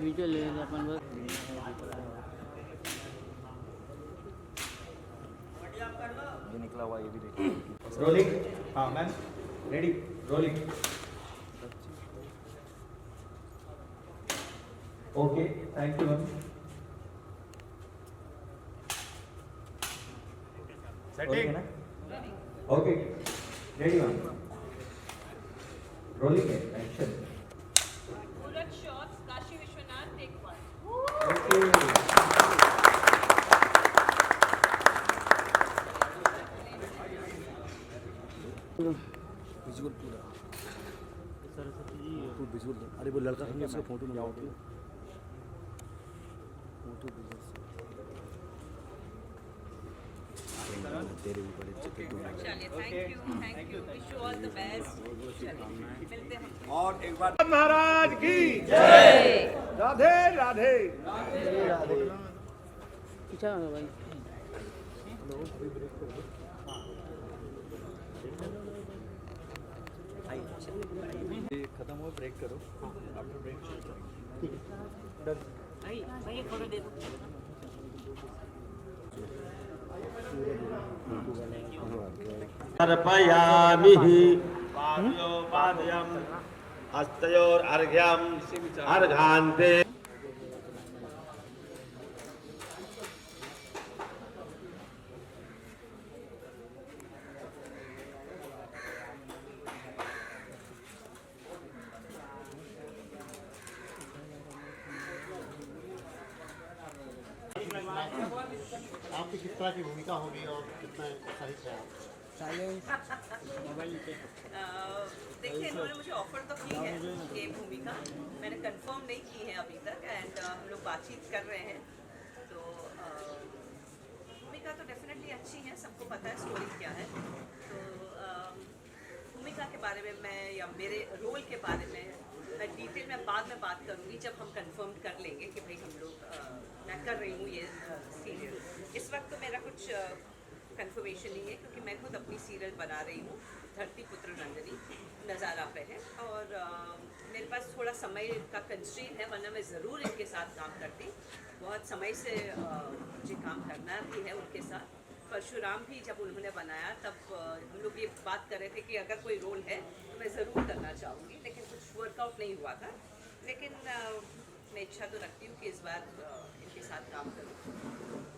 Video ले रहे अपन बस। ये निकला हुआ ये भी देखो। रोलिंग। हाँ ma'am ready rolling. Okay thank you ma'am. Setting ना ओके रेडी मैम रोलिंग है action. Bullet shots, Kashi Vishwanath, take one. Okay visual पूरा सरस्वती जी तो विजुअल। अरे वो लड़का हमने उसका फोटो मंगाओ तो फोटो तेरे भी बड़े चित्र चलिए, thank you. Wish you all the best. चलिए, मिलते हैं। और एक बार महाराज की जय। राधे राधे। पीछा भाई। खत्म हो ब्रेक करो आफ्टर ब्रेक भाई फोटो दे दो। अर्पयामि पादयोपाद्यं हस्तयोर्घ्यं अर्घान्ते। आपकी किस तरह की भूमिका होगी और कितना उत्साहित है आप? देखिए, इन्होंने मुझे ऑफर तो की है ये भूमिका, मैंने कंफर्म नहीं की है अभी तक एंड हम लोग बातचीत कर रहे हैं। तो भूमिका तो डेफिनेटली अच्छी है, सबको पता है स्टोरी क्या है। तो भूमिका के बारे में मैं या मेरे रोल के बारे में मैं डिटेल में बाद में बात करूँगी जब हम कंफर्म कर लेंगे कि भाई हम लोग मैं कर रही हूँ ये सीरियल। इस वक्त तो मेरा कुछ कंफर्मेशन नहीं है क्योंकि मैं खुद अपनी सीरियल बना रही हूँ, धरती पुत्र नंदिनी नज़ारा पे है और मेरे पास थोड़ा समय का कंस्ट्रेंट है, वरना मैं ज़रूर इनके साथ काम करती। बहुत समय से मुझे काम करना भी है उनके साथ। परशुराम भी जब उन्होंने बनाया तब हम लोग ये बात कर रहे थे कि अगर कोई रोल है तो मैं ज़रूर करना चाहूँगी, लेकिन कुछ वर्कआउट नहीं हुआ था। लेकिन मैं इच्छा तो रखती हूँ कि इस बार इनके साथ काम करूँ,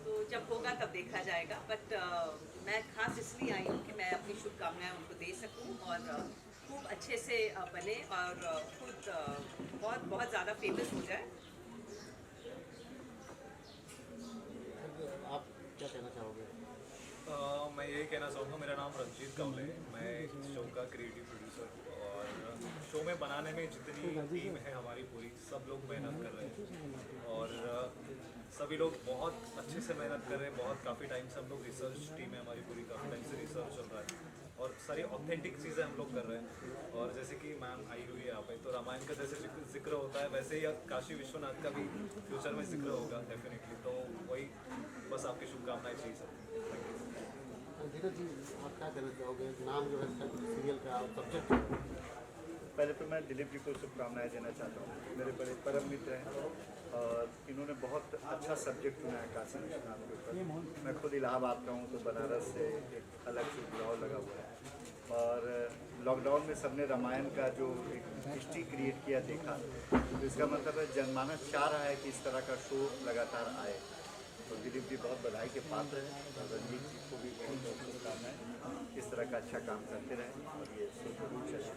तो जब होगा तब देखा जाएगा। बट मैं खास इसलिए आई हूँ कि मैं अपनी शुभकामनाएं उनको दे सकूँ और खूब अच्छे से बने और खुद बहुत ज़्यादा फेमस हो जाए। आप क्या कहना चाहोगे? मैं यही कहना चाहूँगा, मेरा नाम रंजीत कौले है, मैं इस शो का क्रिएटिव प्रोड्यूसर हूँ और शो में बनाने में जितनी टीम है हमारी पूरी, सब लोग मेहनत कर रहे हैं और सभी लोग बहुत अच्छे से मेहनत कर रहे हैं। बहुत काफ़ी टाइम से हम लोग रिसर्च टीम है हमारी पूरी, काफ़ी टाइम से रिसर्च चल रहा है और सारी ऑथेंटिक चीज़ें हम लोग कर रहे हैं। और जैसे कि मैम आई हुई है यहाँ पे, तो रामायण का जैसे जिक्र होता है वैसे ही काशी विश्वनाथ का भी फ्यूचर में जिक्र होगा डेफिनेटली। तो वही बस आपकी शुभकामनाएं चाहिए सर। धीरज जी आप क्या कहना चाहोगे? नाम जो है सीरियल का सब्जेक्ट। पहले तो मैं दिलीप जी को शुभकामनाएं देना चाहता हूँ, मेरे बड़े परम मित्र हैं और इन्होंने बहुत अच्छा सब्जेक्ट चुना है काशी विश्वनाथ के ऊपर। मैं खुद इलाहाबाद का हूँ तो बनारस से एक अलग से जुड़ाव लगा हुआ है और लॉकडाउन में सबने रामायण का जो एक हिस्ट्री क्रिएट किया देखा, तो इसका मतलब है जनमानस चाह रहा है कि इस तरह का शो लगातार आए। तो दिलीप जी बहुत बधाई के पात्र हैं और रंजीत जी को भी बहुत बहुत शुभकामनाएं, इस तरह का अच्छा काम करते रहें और ये शो जरूर चले।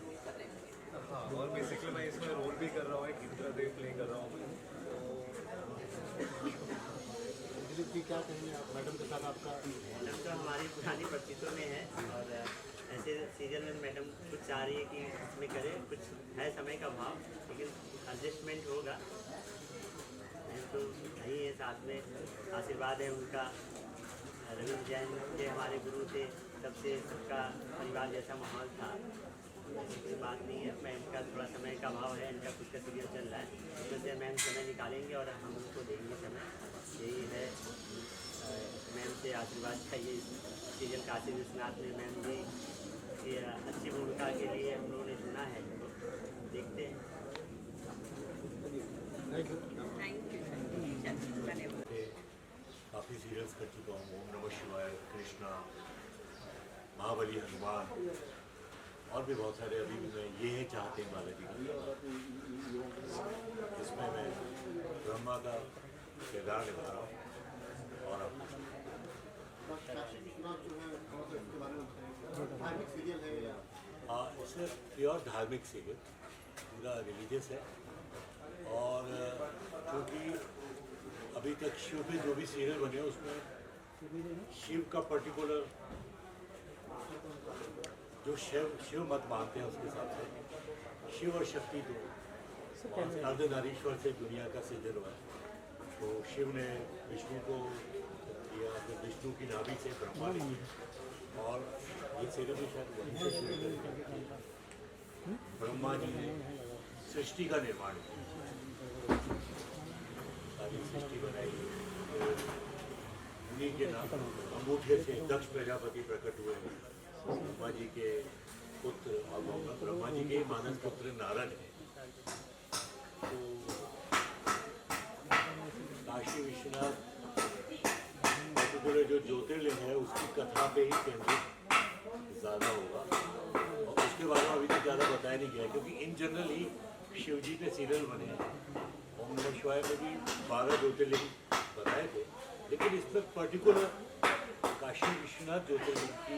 हाँ, और बेसिकली मैं इसमें रोल भी कर रहा हूँ, एक इंद्रदेव प्ले कर रहा हूँ मैं। दिलीप जी क्या कहेंगे आप? मैडम के साथ आपका मैडम तो हमारी पुरानी परिचितों में है और ऐसे सीरियल में मैडम कुछ चाह रही है कि इसमें करें, कुछ है समय का भाव, लेकिन एडजस्टमेंट होगा। तो यही है, साथ में आशीर्वाद है उनका। रविंद्र जैन के हमारे गुरु थे, सबसे सबका परिवार जैसा माहौल था, ऐसी कोई बात नहीं है। मैम का थोड़ा समय का अभाव है, इनका खुद का सीरियल चल रहा है, उसमें से मैम समय निकालेंगे और हम उनको देंगे समय। यही है, मैम से आशीर्वाद चाहिए इस सीरियल काशी विश्वनाथ में। मैम भी ये अच्छी भूमिका के लिए हम लोगों ने चुना है, तो देखते हैं। Thank you. महाबली, हनुमान और भी बहुत सारे। अभी भी मैं ये चाहते हैं बालाजी की, इसमें मैं ब्रह्मा का किरदार निभा रहा हूँ। और अब काशी विश्वनाथ जो है थोड़ा सा इसके बारे में बताइए। धार्मिक सीरियल है या इसमें प्योर धार्मिक सीरियल, पूरा रिलीजियस है। और क्योंकि अभी तक शिव पे जो भी सीरियल बने उसमें शिव का पर्टिकुलर जो शिव मत मानते हैं उसके हिसाब से शिव और शक्ति दो अर्धनारीश्वर से दुनिया का सृजन हुआ है। तो शिव ने विष्णु को दिया, फिर विष्णु की नाभि से ब्रह्मा ने दिया। और ये सीरियल भी शायद वहीं से शुरू करेंगे। ब्रह्मा जी ने सृष्टि का निर्माण किया, सारी सृष्टि बनाई। उन्हीं के नाम अंगूठे से दक्ष प्रजापति प्रकट हुए, ब्रह्मा जी के पुत्र। और ब्रह्मा जी के मानस पुत्र नारद हैं। तो काशी विश्वनाथ पर्टिकुलर जो ज्योतिर्लिंग है उसकी कथा पे ही केंद्रित ज़्यादा होगा। और उसके बारे में अभी तक ज़्यादा बताया नहीं गया, क्योंकि इन जनरल ही शिव जी पे सीरियल बने हैं। ओम नमः शिवाय में भी 12 ज्योतिर्लिंग बताए थे, लेकिन इसमें पर्टिकुलर काशी विश्वनाथ ज्योतिर्लिंग की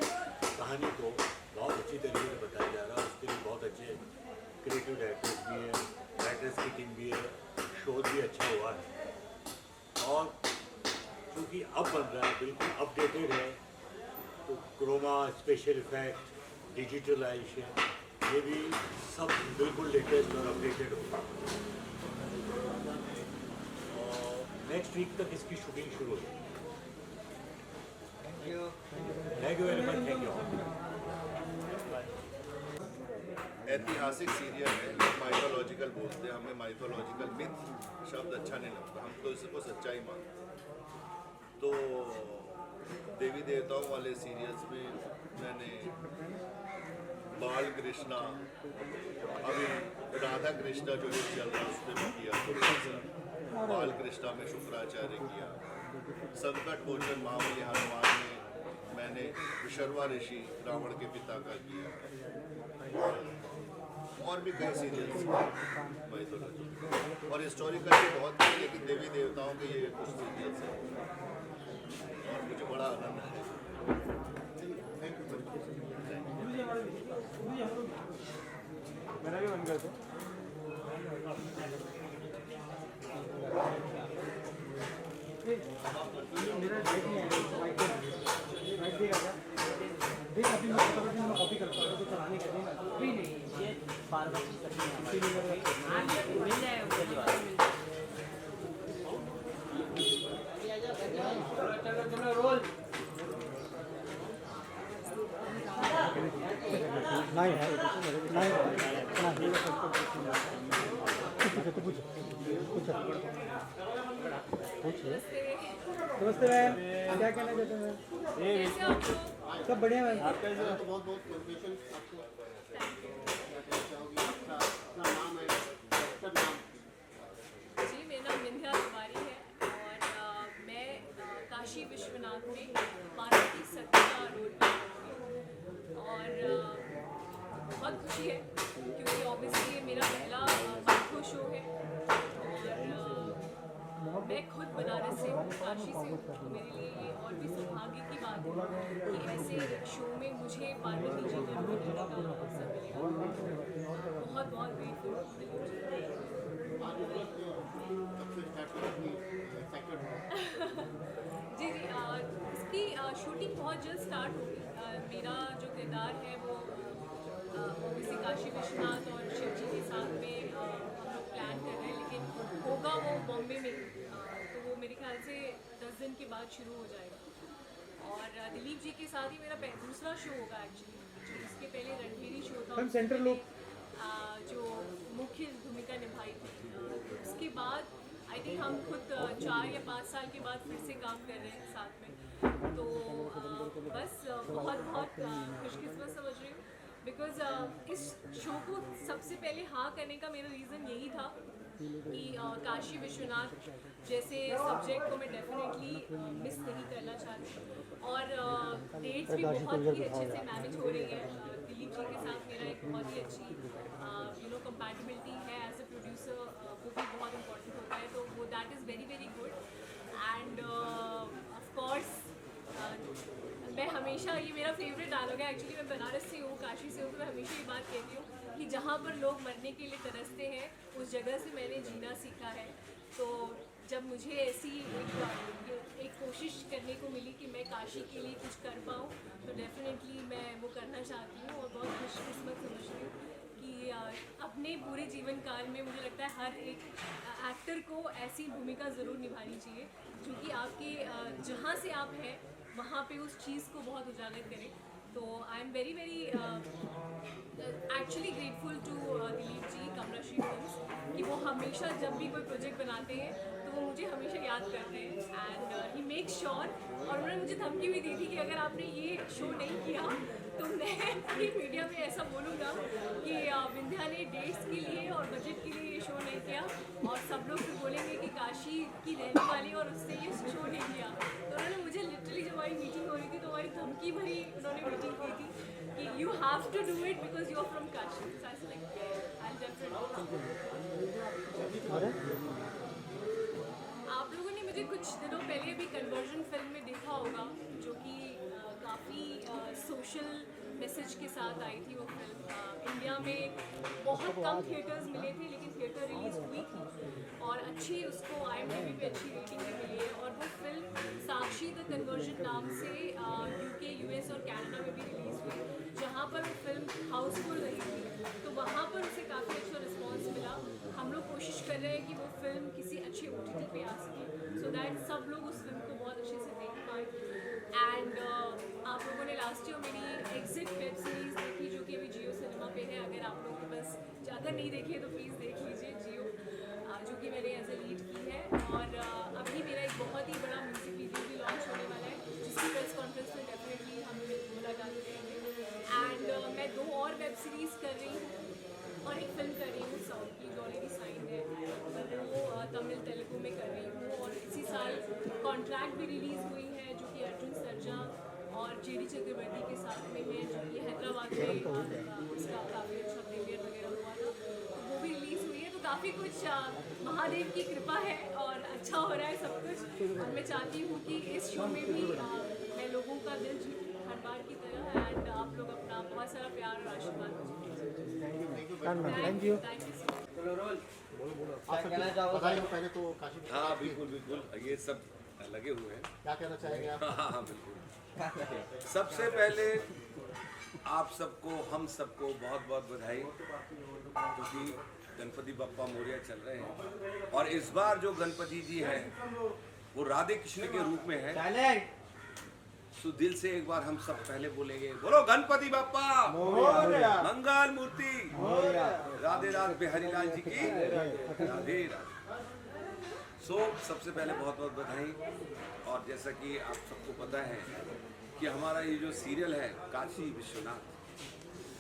कहानी को बहुत अच्छी तरीके से बताया जा रहा है। उसके लिए बहुत अच्छे क्रिएटिव डायरेक्टर्स भी हैं, राइटर्स की टीम भी है, शोध भी अच्छा हुआ है। और क्योंकि अब बन रहा है, बिल्कुल अपडेटेड है, तो क्रोमा, स्पेशल इफेक्ट, डिजिटलाइजेशन, ये भी सब बिल्कुल लेटेस्ट और अपडेटेड होगा। और नेक्स्ट वीक तक इसकी शूटिंग शुरू होगी। Thank you very much. Thank you. ऐतिहासिक सीरियल है, लोग माइथोलॉजिकल बोलते हैं, हमें माइथोलॉजिकल मिथ शब्द अच्छा नहीं लगता, हम तो इसको सच्चाई मानते हैं। तो देवी देवताओं वाले सीरियल्स में मैंने बाल कृष्णा, अभी राधा कृष्णा जो भी चल रहा है उसमें भी किया, तो बाल कृष्णा में शुक्राचार्य किया। संकट मोचन महाबली हनुमान में मैंने विशर्वा ऋषि रावण के पिता का किया। और भी कई सीरियल्स माइथोलॉजी और हिस्टोरिकल भी बहुत है, लेकिन देवी देवताओं के ये कुछ सीरियल्स हैं और मुझे बड़ा आनंद है। मेरा भी मन करता मेरा डेट नहीं है, देख अभी मैं कॉपी करता हूँ तो चलाने का देना अभी नहीं, ये बार बार करनी है। मिल जाएगा पहली बार। चलो रोल। नहीं है, नहीं नमस्ते मैम, क्या कहना चाहते हैं मैम? सब बढ़िया मैम। तो बहुत बहुत कॉन्ग्रेचुलेशन आपको। क्या चाहोगी? अपना नाम है, डॉक्टर नाम। जी, मेरा नाम विंध्या तिवारी है और मैं काशी विश्वनाथ में पार्वती सती का रोल प्ले करती हूँ। और बहुत खुशी है क्योंकि ऑब्वियसली ये मेरा पहला माइथो शो है और मैं खुद बनारस से हूँ, काशी से हूँ, तो मेरे लिए ये और भी सौभाग्य की बात है कि ऐसे शो में मुझे पार्वती जी का रोल करने का अवसर मिलेगा। बहुत बहुत ग्रेटफुल। जी जी, इसकी शूटिंग बहुत जल्द स्टार्ट होगी। मेरा जो किरदार है वो ओबीसी काशी विश्वनाथ और शिव जी के साथ में हम लोग प्लान कर रहे हैं, लेकिन होगा वो बॉम्बे में। तो वो मेरे ख्याल से 10 दिन के बाद शुरू हो जाएगा। और दिलीप जी के साथ ही मेरा दूसरा शो होगा एक्चुअली। इसके पहले रणधीरी शो था, सेंटर लोग जो मुख्य भूमिका निभाई थी। उसके बाद आई थिंक हम खुद 4 या 5 साल के बाद फिर से काम कर रहे हैं साथ में। तो बस बहुत बहुत खुशकिस्मत समझ रही हूँ, बिकॉज इस शो को सबसे पहले हाँ करने का मेरा रीज़न यही था कि काशी विश्वनाथ जैसे सब्जेक्ट को मैं डेफिनेटली मिस नहीं करना चाहती और डेट्स भी बहुत ही अच्छे से मैनेज हो रही है। दिलीप जी के साथ मेरा एक बहुत ही अच्छी कंपैटिबिलिटी है एज अ प्रोड्यूसर, वो भी बहुत इम्पोर्टेंट होता है, तो वो that is very very good. End of course मैं हमेशा, ये मेरा फेवरेट डायलॉग है एक्चुअली, मैं बनारस से हूँ, काशी से हूँ, तो मैं हमेशा ये बात कहती हूँ कि जहाँ पर लोग मरने के लिए तरसते हैं उस जगह से मैंने जीना सीखा है। तो जब मुझे ऐसी एक कोशिश करने को मिली कि मैं काशी के लिए कुछ कर पाऊँ, तो डेफिनेटली मैं वो करना चाहती हूँ और बहुत खुशकिस्मत समझती हूँ कि अपने पूरे जीवन काल में मुझे लगता है हर एक एक्टर को ऐसी भूमिका ज़रूर निभानी चाहिए जो कि आपके जहाँ से आप हैं वहाँ पे उस चीज़ को बहुत उजागर करें। तो I am very very actually grateful to Dilip ji, Kamalashree films, कि वो हमेशा जब भी कोई प्रोजेक्ट बनाते हैं तो वो मुझे हमेशा याद करते हैं एंड ही मेक श्योर। और उन्होंने मुझे धमकी भी दी थी कि अगर आपने ये शो नहीं किया तो मैं पूरी मीडिया में ऐसा बोलूँगा कि विंध्या ने डेट्स के लिए और बजट के लिए ये शो नहीं किया और सब लोग फिर बोलेंगे कि काशी की रहने वाली और उससे ये शो नहीं किया। तो उन्होंने मुझे लिटरली, जब हमारी मीटिंग हो रही थी तो हमारी धमकी भरी उन्होंने मीटिंग की थी कि you have to do it because you are from Kashi. So I like I definitely. आप लोगों ने मुझे कुछ दिनों पहले भी कन्वर्जन फिल्म में देखा होगा, जो कि काफ़ी सोशल मैसेज के साथ आई थी वो फिल्म। इंडिया में बहुत कम थिएटर्स मिले थे, लेकिन थिएटर रिलीज हुई थी और अच्छी, उसको IMDb पे अच्छी रेटिंग भी मिली है। और वो फिल्म साक्षी द कन्वर्जन नाम से UK, US और कनाडा में भी रिलीज़ हुई, जहाँ पर वो फिल्म हाउसफुल रही थी, तो वहाँ पर उसे काफ़ी अच्छा रिस्पॉन्स मिला। हम लोग कोशिश कर रहे हैं कि वो फिल्म किसी अच्छे OTT पे आ सके, सो दैट सब लोग उस फिल्म को बहुत अच्छे से देख पाए। एंड आप लोगों ने लास्ट ईयर मेरी एग्जिट वेब सीरीज़ देखी, जो कि अभी जियो सिनेमा पे है। अगर आप लोग बस अगर नहीं देखी तो प्लीज़ देख लीजिए जियो, जो कि मैंने एज ए लीड की है। और अभी मेरा एक बहुत ही बड़ा म्यूजिक वीडियो भी लॉन्च होने वाला है, जिसकी प्रेस कॉन्फ्रेंस में डेफिनेटली हम मुलाकात करेंगे। एंड मैं 2 और वेब सीरीज़ कर रही हूँ और एक फिल्म कर रही हूँ साउथ की, जो ऑलरेडी साइन है, वो तमिल तेलुगु में कर रही हूँ। और इसी साल कॉन्ट्रैक्ट भी रिलीज़ हुई है, जो कि अर्जुन सर्जा और JD चक्रवर्ती के साथ में है, जो कि हैदराबाद में उसका काफ़ी अच्छा प्रीमियर वगैरह हुआ था, तो वो भी रिलीज़ हुई है। तो काफ़ी कुछ महादेव की कृपा है और अच्छा हो रहा है सब कुछ। और मैं चाहती हूँ कि इस शो में भी मैं लोगों का दिल जीतूँ हर बार की तरह, एंड आप लोग अपना बहुत सारा प्यार और आशीर्वाद मुझे। Thank you. बताइए पहले तो काशी। हाँ बिल्कुल बिल्कुल, ये सब लगे हुए हैं। क्या कहना चाहेंगे आप? हाँ बिल्कुल। सबसे पहले आप सबको, हम सबको बहुत बहुत बधाई, क्योंकि गणपति बप्पा मोरिया चल रहे हैं और इस बार जो गणपति जी हैं वो राधे कृष्ण के रूप में है। सो दिल से एक बार हम सब पहले बोलेंगे, बोलो गणपति बप्पा मंगल मूर्ति, राधे राधे बिहारी लाल जी की राधे राधे। सो सबसे पहले बहुत बहुत बधाई। और जैसा कि आप सबको पता है कि हमारा ये जो सीरियल है काशी विश्वनाथ,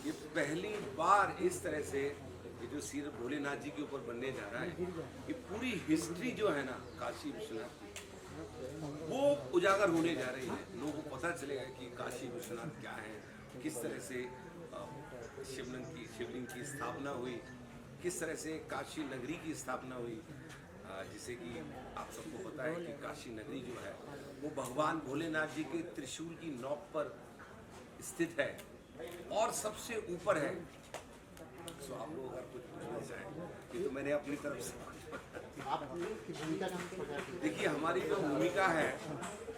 ये पहली बार इस तरह से ये जो सीरियल भोलेनाथ जी के ऊपर बनने जा रहा है, ये पूरी हिस्ट्री जो है ना काशी विश्वनाथ की, वो उजागर होने जा रही है। लोगों को पता चलेगा कि काशी विश्वनाथ क्या है, किस तरह से शिवलिंग की स्थापना हुई, किस तरह से काशी नगरी की स्थापना हुई। जिसे कि आप सबको पता है कि काशी नगरी जो है वो भगवान भोलेनाथ जी के त्रिशूल की नोक पर स्थित है और सबसे ऊपर है। सो आप लोग अगर कुछ पूछना चाहें कि तो मैंने अपनी तरफ से आपकी भूमिका का देखिए, हमारी जो भूमिका है,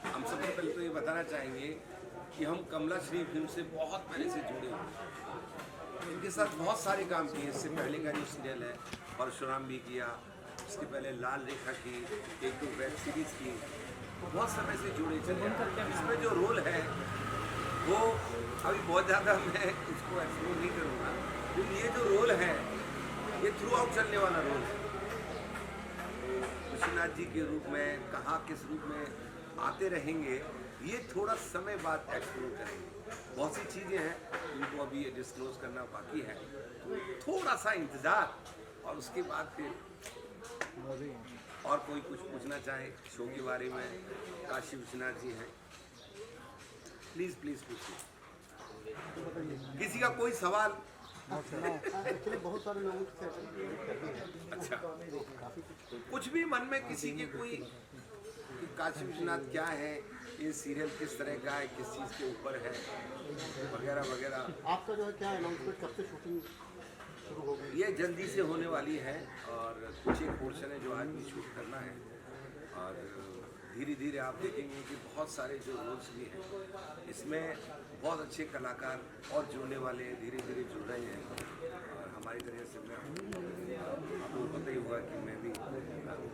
हम सबसे पहले तो ये बताना चाहेंगे कि हम कमलाश्री फिल्म से बहुत पहले से जुड़े हुए हैं। इनके साथ बहुत सारे काम किए। इससे पहले का जो सीरियल है परशुराम भी किया, उसके पहले लाल रेखा की, एक 2 वेब सीरीज़ की, बहुत समय से जुड़े चले। इसमें जो रोल है वो अभी बहुत ज़्यादा मैं उसको एक्सप्लोर नहीं करूँगा, लेकिन ये जो रोल है ये थ्रू आउट चलने वाला रोल है। विश्वनाथ जी के रूप में कहाँ किस रूप में आते रहेंगे, ये थोड़ा समय बाद एक्सप्लोर करेंगे। बहुत सी चीज़ें हैं जिनको अभी डिस्क्लोज करना बाकी है, तो थोड़ा सा इंतज़ार और उसके बाद फिर और कोई कुछ पूछना चाहे शो के बारे में, काशी विश्वनाथ जी हैं, प्लीज़ प्लीज़ पूछिए। किसी का कोई सवाल? एक्चुअली बहुत सारे लोगों से अच्छा, कुछ भी मन में किसी के कोई कि काशी विश्वनाथ क्या है, ये सीरियल किस तरह का है, किस चीज़ के ऊपर है, वगैरह वगैरह। आपका जो है क्या अनाउंसमेंट, कब से शूटिंग शुरू हो गई? ये जल्दी से होने वाली है और कुछ एक पोर्शन है जो आज भी शूट करना है और धीरे धीरे आप देखेंगे कि बहुत सारे जो रोल्स भी हैं इसमें बहुत अच्छे कलाकार और जुड़ने वाले हैं, धीरे धीरे जुड़ रहे हैं। और हमारी तरह से मैं आपको पता ही हुआ कि मैं भी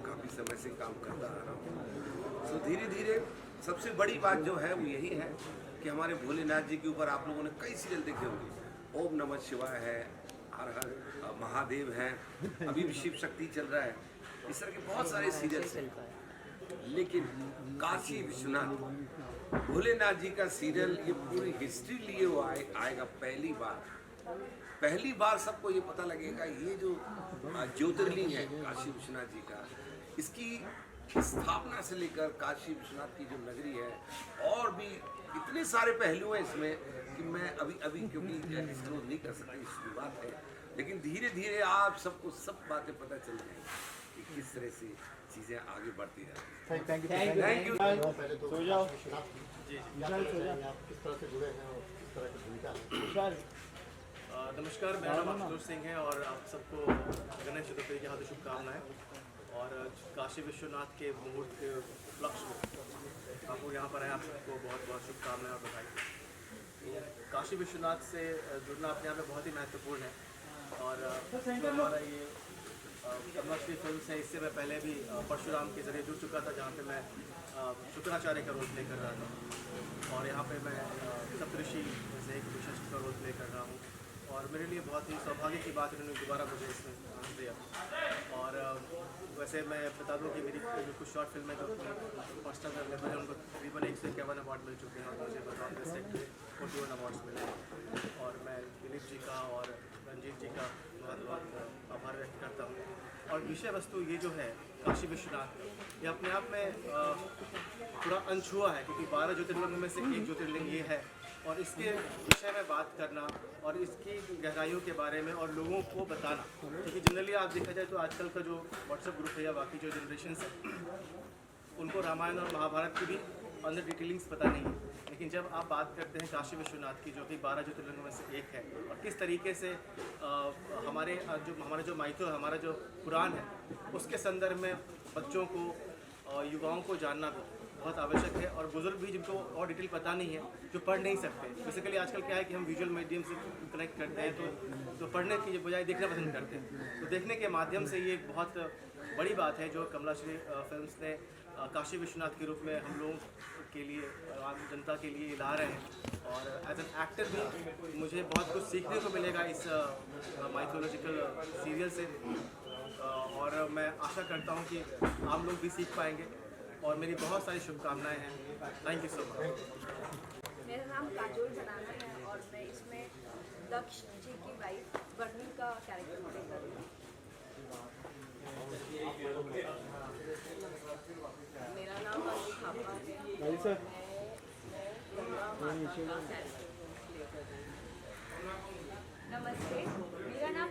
काफ़ी समय से काम करता आ रहा हूँ। तो धीरे धीरे सबसे बड़ी बात जो है वो यही है कि हमारे भोलेनाथ जी के ऊपर आप लोगों ने कई सीरियल देखे होंगे। ओम नमः शिवाय है, हर हर महादेव हैं, अभी भी शिव शक्ति चल रहा है, इस तरह के बहुत सारे सीरियल्स हैं। लेकिन काशी विश्वनाथ भोलेनाथ जी का सीरियल ये पूरी हिस्ट्री लिए हुआ आएगा पहली बार सबको ये पता लगेगा ये जो ज्योतिर्लिंग है काशी विश्वनाथ जी का, इसकी स्थापना से लेकर काशी विश्वनाथ की जो नगरी है और भी इतने सारे पहलू हैं इसमें कि मैं अभी क्योंकि एक्सप्लोर नहीं कर सकती, शुरुआत है, लेकिन धीरे धीरे आप सबको सब बातें पता चल जाएंगी कि किस तरह से चीज़ें आगे बढ़ती जाती हैं। Thank you. पहले तो विश्वनाथ जी आप किस तरह से जुड़े हैं और किस तरह की भूमिका है? नमस्कार, मेरा नाम आशुतोष सिंह है और आप सबको गणेश चतुर्थी की हार्दिक शुभकामनाएं। और काशी विश्वनाथ के मुहूर्त के उपलक्ष्य में आप लोग यहाँ पर आए, आप सबको बहुत बहुत शुभकामनाएं और बधाई। काशी विश्वनाथ से जुड़ना अपने आप में बहुत ही महत्वपूर्ण है और हमारा ये कमलाश्री फिल्म है, इससे मैं पहले भी परशुराम के जरिए जुड़ चुका था जहाँ पे मैं शुक्राचार्य का रोल प्ले कर रहा था और यहाँ पे मैं सप्तऋषि जैसे एक विशिष्ट का रोल प्ले कर रहा हूँ और मेरे लिए बहुत ही सौभाग्य की बात है उन्होंने दोबारा मुझे इसमें दिया। और वैसे मैं बता दूं कि मेरी जो कुछ शॉर्ट फिल्में जो फर्स्ट टाइम अवेलेबल है उनको तकरीबन 151 अवार्ड मिल चुके हैं और मुझे बताओ 41 अवार्ड्स मिले हैं और मैं दिलीप जी का और रंजीत जी का बहुत बहुत आभार व्यक्त करता हूँ। और विषय वस्तु ये जो है काशी विश्वनाथ, ये अपने आप में थोड़ा अनछुआ है क्योंकि 12 ज्योतिर्लिंग में से एक ज्योतिर्लिंग ये है और इसके विषय में बात करना और इसकी गहराइयों के बारे में और लोगों को बताना, क्योंकि जनरली आप देखा जाए तो आजकल का जो व्हाट्सएप ग्रुप है या बाकी जो जनरेशन है उनको रामायण और महाभारत की भी अंदर डिटेलिंग्स पता नहीं है, लेकिन जब आप बात करते हैं काशी विश्वनाथ की जो कि 12 ज्योतिर्लिंगों में से एक है और किस तरीके से हमारे जो माइथो है, हमारा जो पुराण है उसके संदर्भ में बच्चों को युवाओं को जानना भी बहुत आवश्यक है और बुजुर्ग भी जिनको और डिटेल पता नहीं है, जो पढ़ नहीं सकते। बेसिकली आजकल क्या है कि हम विजुअल मीडियम से कनेक्ट करते हैं तो पढ़ने की बजाय देखना पसंद करते हैं, तो देखने के माध्यम से ये एक बहुत बड़ी बात है जो कमलाश्री फिल्म्स ने काशी विश्वनाथ के रूप में हम लोगों के लिए, आम जनता के लिए ला रहे हैं। और एज एन एक्टर भी मुझे बहुत कुछ सीखने को मिलेगा इस माइथोलॉजिकल सीरियल से और मैं आशा करता हूँ कि आप लोग भी सीख पाएंगे और मेरी बहुत सारी शुभकामनाएं हैं। Thank you so much. मेरा नाम काजोल बनाना है और मैं इसमें दक्ष जी की वाइफ वर्णी का कैरेक्टर प्ले कर रही हूँ। मेरा नाम अनु थापा है। नमस्ते, मेरा नाम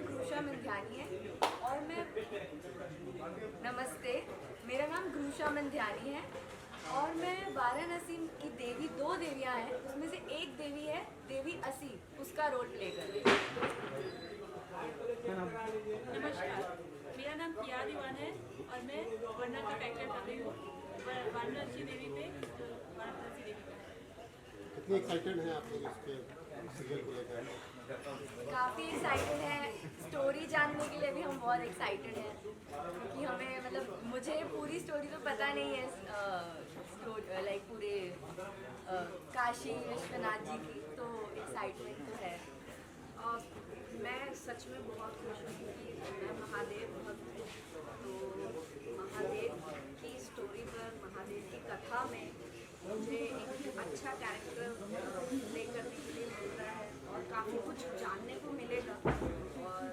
ग्रूषा मंध्यानी है और मैं वाराणसी की देवी, 2 देवियां हैं, उसमें से एक देवी है देवी असी, उसका रोल प्ले कर रही हूँ। नमस्कार, मेरा नाम किया दीवान है और मैं वर्णा का कैरेक्टर कर रही हूँ। वाराणसी देवी पे वाराणसी देवी का। कितनी एक्साइटेड हैं आप लोग इसके सीरियल को लेकर? काफ़ी एक्साइटेड है, स्टोरी जानने के लिए भी हम बहुत एक्साइटेड हैं क्योंकि हमें मतलब मुझे पूरी स्टोरी तो पता नहीं है लाइक पूरे काशी विश्वनाथ जी की, तो एक्साइटमेंट तो है। और मैं सच में बहुत खुश हूँ क्योंकि मैं महादेव भक्त हूँ, तो महादेव की स्टोरी पर, महादेव की कथा में मुझे एक अच्छा कैरेक्टर प्ले करने के लिए मिल रहा है और काफ़ी कुछ जानने को मिलेगा। और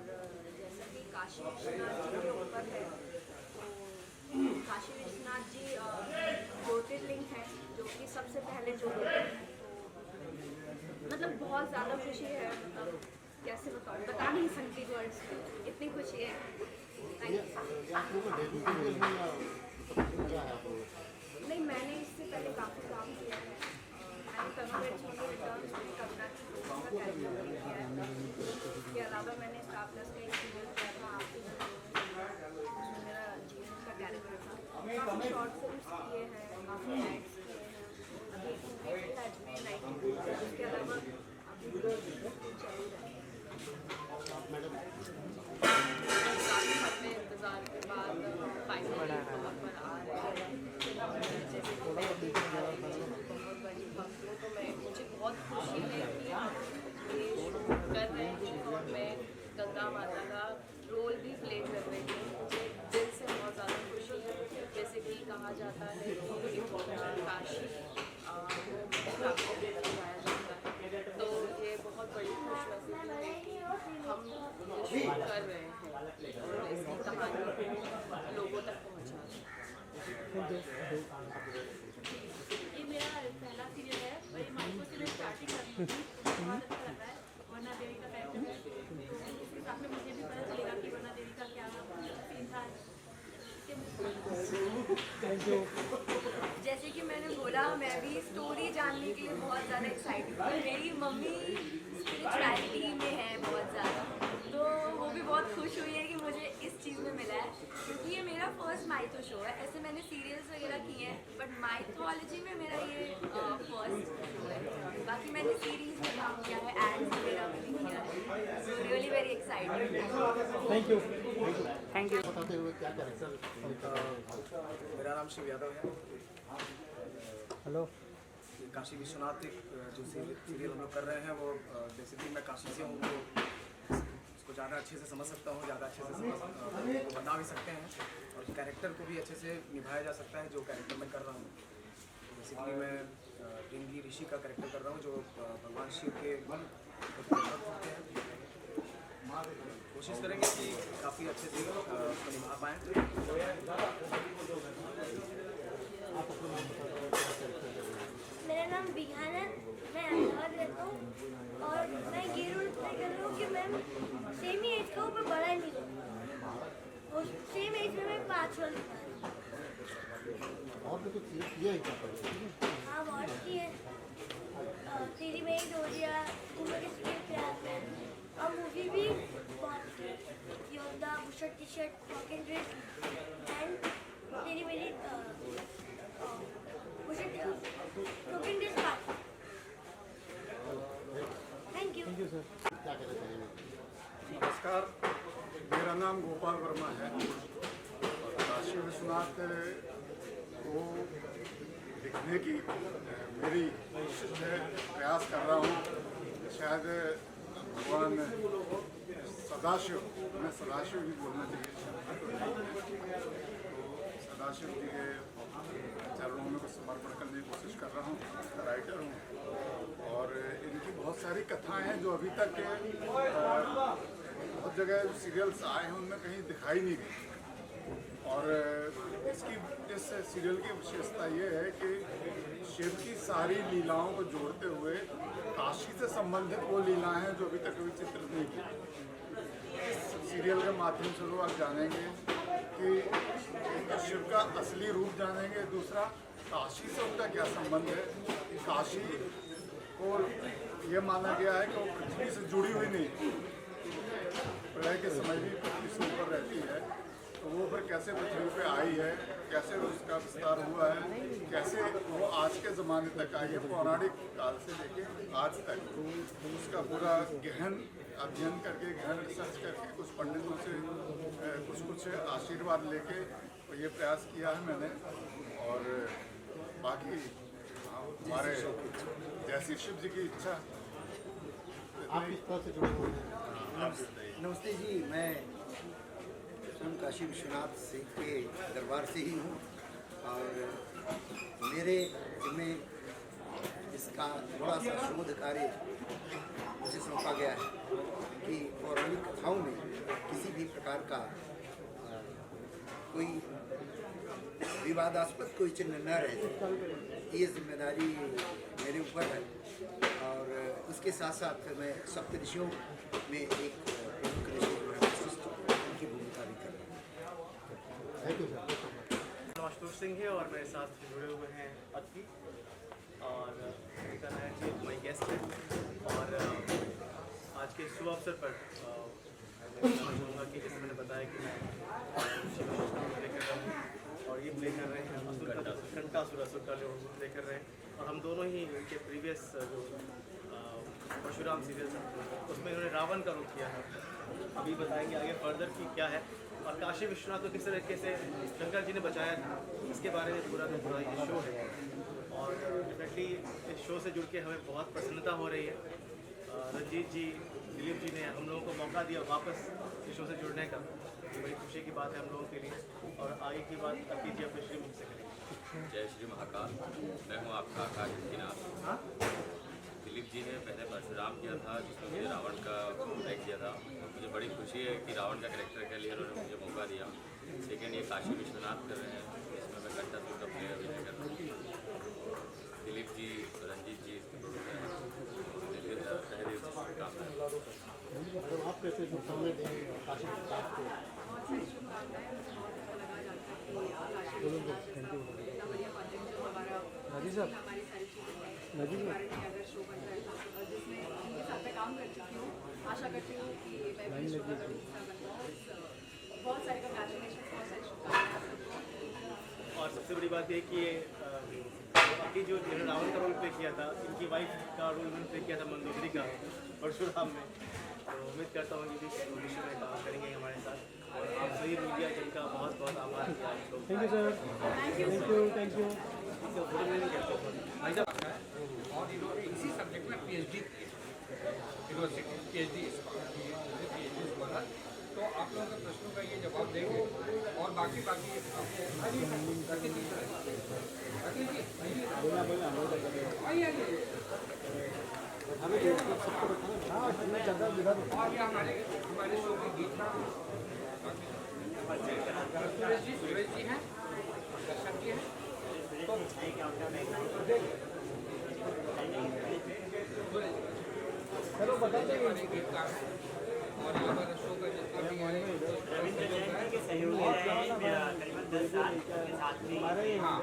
जैसा कि काशी विश्वनाथ जी के ऊपर है तो काशी विश्वनाथ जी ज्योतिर्लिंग है जो कि सबसे पहले जोड़े थे। मतलब बहुत ज़्यादा खुशी है, मतलब कैसे बताऊँ, बता नहीं सकती वर्ड्स में, इतनी खुशी है। नहीं, मैंने इससे पहले काफ़ी काम किया है। मैंने कन्वर्ट होने रिटर्न्स में करुणा की का कैरेक्टर किया है। इसके अलावा मैंने स्टार प्लस का एक सीरियल किया था आपके, उसमें मेरा जीवन का कैरेक्टर था। काफ़ी शॉर्ट फिल्म्स किए हैं, काफ़ी एड्स किए हैं। अभी में 92 उसके अलावा अभी चल रहा है। काफ़ी लंबे इंतज़ार के बाद फाइनली तौर पर आ रहे हैं। जैसे कि मैं बहुत बड़ी भक्त हूँ, तो मुझे बहुत खुशी है कि हम ये शो कर रहे हैं और मैं गंगा माता का रोल भी प्ले कर रही हूँ। मुझे दिल से बहुत ज़्यादा खुशी है। जैसे कि कहा जाता है कि काशी ठाकुर भी लगाया जाता है, तो ये बहुत बड़ी खुशनसीबी है कि हम ये शो कर रहे हैं और इसकी कहानी लोगों तक पहुँचा रहे हैं। ये मेरा पहला सीरियल है, वही माइको से मैं स्टार्टिंग कर रही थी, बहुत अच्छा लग रहा है। वरना देवी का कैरेक्टर है, तो इसके साथ में मुझे भी पता चलेगा कि वरना देवी का क्या सीन था। Thank you. जैसे कि मैंने बोला, मैं भी स्टोरी जानने के लिए बहुत ज़्यादा एक्साइटेड हूँ। मेरी मम्मी स्पिरिचुअलिटी में है बहुत ज़्यादा, तो वो भी बहुत खुश हुई है कि मुझे इस चीज़ में मिला है, क्योंकि ये मेरा फर्स्ट माइथो शो है। ऐसे मैंने सीरियल्स वगैरह किए हैं, बट माइथोलॉजी में मेरा ये फर्स्ट शो है। बाकी मैंने सीरीज में काम किया है, एड्स वगैरह भी किया है, so really very excited. Thank you. Thank you. बताते हुए क्या कैरेक्टर? मेरा नाम शिव यादव है। हेलो। काशी विश्वनाथ एक जो सीरियल हम लोग कर रहे हैं, वो बेसिकली मैं काशी से हूँ, तो उसको ज़्यादा अच्छे से समझ सकता हूँ, ज़्यादा अच्छे से बता भी सकते हैं और कैरेक्टर को भी अच्छे से निभाया जा सकता है जो कैरेक्टर मैं कर रहा हूँ। बेसिकली मैं रिंगी ऋषि का कैरेक्टर कर रहा हूँ, जो भगवान शिव के होते हैं। कोशिश करेंगे कि काफ़ी अच्छे से उसको निभा पाएँ। मेरा नाम बिहान है, मैं अहमदाबाद रहता हूँ और मैं ये रोल प्ले कर रहा हूँ कि मैं सेम ही एज का हूँ पर बड़ा नहीं हूँ, और सेम एज में मैं 5 रोल और भी कुछ किया है क्या पहले? हाँ, बहुत की है। तेरी मेरी डोरिया, उम्र के प्यार में, और मूवी भी बहुत की। योद्धा, bush shirt T shirt, pocket dress and तेरी मेरी bush shirt pocket dress part. Thank you. Thank you sir. क्या कहना चाहिए? नमस्कार, मेरा नाम गोपाल वर्मा है और काशी विश्वनाथ को लिखने की मेरी कोशिश है, प्रयास कर रहा हूँ। शायद भगवान सदाशिव, मैं सदाशिव ही बोलना चाहिए, तो सदाशिव जी के चरणों में कुछ समर्पण करने की कोशिश कर रहा हूँ। राइटर हूँ और इनकी बहुत सारी कथाएं हैं जो अभी तक बहुत जगह सीरियल्स आए हैं उनमें कहीं दिखाई नहीं गई। और इस सीरियल की विशेषता ये है कि शिव की सारी लीलाओं को जोड़ते हुए काशी से संबंधित वो लीलाएं हैं जो अभी तक कभी चित्रित नहीं की। इस सीरियल के माध्यम से लोग आप जानेंगे कि शिव का असली रूप जानेंगे, दूसरा काशी से उनका क्या संबंध है। काशी को ये माना गया है कि वो पृथ्वी से जुड़ी हुई नहीं, प्रलय के समय भी पृथ्वी से ऊपर रहती है, तो वो फिर कैसे पृथ्वी पे आई है, कैसे उसका विस्तार हुआ है, कैसे वो आज के ज़माने तक आई है, पौराणिक काल से लेके आज तक। तो उसका पूरा गहन अध्ययन करके, गहन रिसर्च करके, कुछ पंडितों से कुछ आशीर्वाद लेके तो ये प्रयास किया है मैंने। और बाकी हमारे जैसी शिव जी की इच्छा। आप किस तरह से जुड़े हुए हैं? नमस्ते जी, मैं स्वयं काशी विश्वनाथ सिंह के दरबार से ही हूँ और मेरे जिम्मे इसका थोड़ा सा शोध कार्य मुझे सौंपा गया है कि पौराणिक कथाओं में किसी भी प्रकार का कोई विवादास्पद कोई चिन्ह न रह जाए, ये जिम्मेदारी मेरे ऊपर है। और उसके साथ साथ मैं सप्तऋषियों में एक प्रमुख ऋषि जो है वशिष्ठ, उनकी भूमिका भी कर रहा हूँ। Thank you sir. Ashutosh Singh है और मेरे साथ जुड़े हुए हैं अक्की और कर रहे हैं जी, माई गेस्ट है। और आज के शुभ अवसर पर मैं बताना चाहूँगा कि जैसे मैंने बताया कि मैं प्ले कर रहा हूँ और ये प्ले कर रहे हैं घंटासुर प्ले कर रहे हैं। और हम दोनों ही इनके प्रीवियस जो परशुराम सीरियल था उसमें इन्होंने रावण का रोल किया था। अभी बताएंगे आगे फर्दर की क्या है और काशी विश्वनाथ को किस तरीके से शंकर जी ने बचाया था, इसके बारे में पूरा ये शो है। और डेफिनेटली इस शो से जुड़ के हमें बहुत प्रसन्नता हो रही है। रंजीत जी, दिलीप जी ने हम लोगों को मौका दिया वापस इस शो से जुड़ने का, बड़ी खुशी की बात है हम लोगों के लिए। और आगे की बात अक्की जी अपने श्री मुख से करेंगे। जय श्री महाकाल। मैं हूँ आपका आकाश विश्वनाथ। दिलीप जी ने पहले परशुराम किया था जिसमें मुझे रावण का प्ले किया था। मुझे बड़ी खुशी है कि रावण का कैरेक्टर के लिए उन्होंने मुझे मौका दिया। सेकेंड ये काशी विश्वनाथ कर रहे हैं, इसमें मैं घंटासुर का प्ले अभिनय कर रहा हूँ। दिलीप जी, रंजीत जी इसके प्रोड्यूसर हैं। तहे दिल से शुभकामनाएं। आप कैसे समय देंगे काशी विश्वनाथ को? राजीव साहब, राजीव साहब, काम कर चुकी हूँ। आशा करती हूँ कि बहुत सारे कंग्रेचुलेशन, बहुत सारी शुभकामनाएं। और सबसे बड़ी बात ये कि ये बाकी जो रावण का रोल प्ले किया था, इनकी वाइफ का रोल उन्होंने प्ले किया था मंदोदरी का परशुराम में। तो उम्मीद करता हूँ कि भविष्य में काम करेंगे हमारे साथ। और आप सही मीडिया जिनका बहुत बहुत आभार किया आप लोग। Thank you sir, thank you. और इन्होंने इसी सब्जेक्ट में PhD यूनिवर्सिटी PhD स्कॉलर। तो आप लोगों के प्रश्नों का ये जवाब देंगे और बाकी और ये हमारे शो के गीत का सुरेश जी हैं, दर्शक जी हैं। चलो बताते हैं गीतकार और हमारे शो का जितना भी रविंद्र जैन के सहयोगी रहे हैं मेरा करीबन 10 साल के साथ में। हाँ,